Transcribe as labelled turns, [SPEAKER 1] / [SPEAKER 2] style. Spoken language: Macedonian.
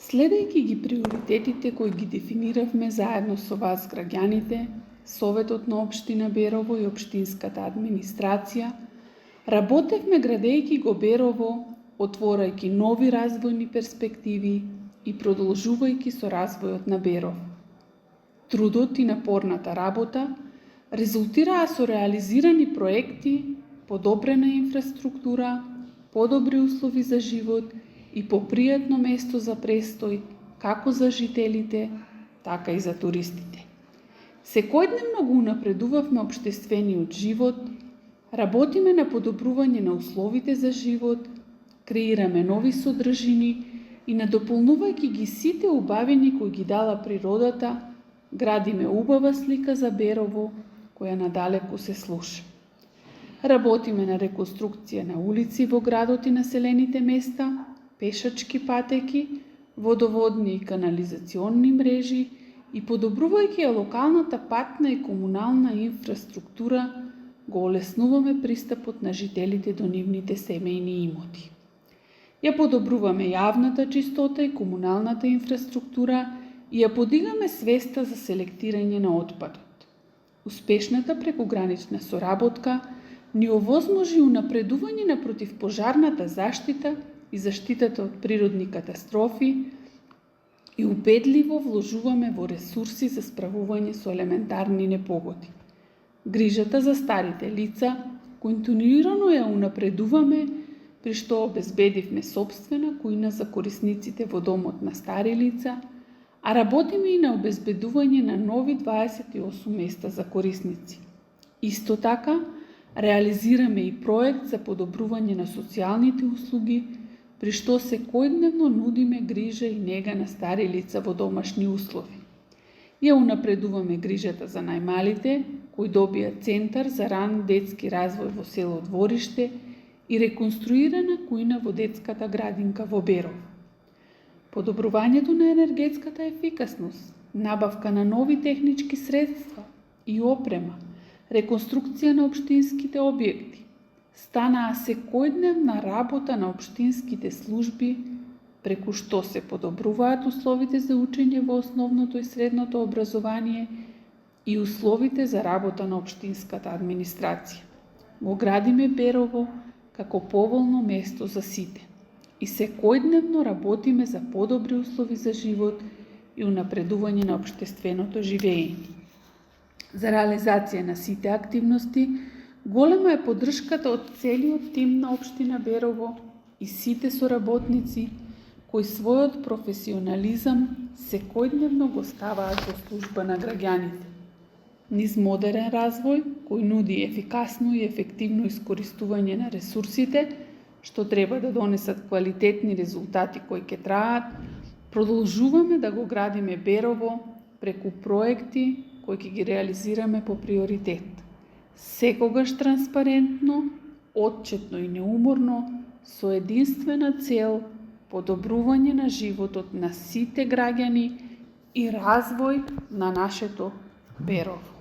[SPEAKER 1] Следејќи ги приоритетите кои ги дефиниравме заедно со вас граѓаните, Советот на општина Берово и општинската администрација, работевме градејќи го Берово, отворајќи нови развојни перспективи и продолжувајќи со развојот на Берово. Трудот и напорната работа резултираа со реализирани проекти, подобрена инфраструктура, подобри услови за живот и попријатно место за престој, како за жителите, така и за туристите. Секојдневно го унапредувавме општествениот живот, работиме на подобрување на условите за живот, креираме нови содржини и надополнувајќи ги сите убавини кои ги дала природата, градиме убава слика за Берово, која надалеку се слуша. Работиме на реконструкција на улици во градот и населените места, пешачки патеки, водоводни и канализационни мрежи и подобрувајќи ја локалната патна и комунална инфраструктура, го олеснуваме пристапот на жителите до нивните семејни имоти. Ја подобруваме јавната чистота и комуналната инфраструктура и ја подигаме свеста за селектирање на отпадот. Успешната прекугранична соработка ни овозможи унапредување на противпожарната заштита и заштитата од природни катастрофи и убедливо вложуваме во ресурси за справување со елементарни непогоди. Грижата за старите лица континуирано ја унапредуваме, при што обезбедивме сопствена кујна за корисниците во домот на стари лица, а работиме и на обезбедување на нови 28 места за корисници. Исто така, реализираме и проект за подобрување на социјалните услуги, при што секојдневно нудиме грижа и нега на стари лица во домашни услови. Ја унапредуваме грижата за најмалите, кои добија центар за ран детски развој во село Двориште и реконструирана кујна во детската градинка во Берово. Подобрувањето на енергетската ефикасност, набавка на нови технички средства и опрема, реконструкција на општинските објекти, станаа секојдневна работа на општинските служби, преку што се подобруваат условите за учење во основното и средното образование и условите за работа на општинската администрација. Го градиме Берово како поволно место за сите и секојдневно работиме за подобри услови за живот и унапредување на општественото живење. За реализација на сите активности, голема е поддршката од целиот тим на општина Берово и сите соработници кои својот професионализам секојдневно го ставаат во служба на граѓаните. Низ модерен развој кој нуди ефикасно и ефективно искористување на ресурсите, што треба да донесат квалитетни резултати кои ќе траат, продолжуваме да го градиме Берово преку проекти кои ќе ги реализираме по приоритет. Секогаш транспарентно, отчетно и неуморно, со единствена цел подобрување на животот на сите граѓани и развој на нашето Берово.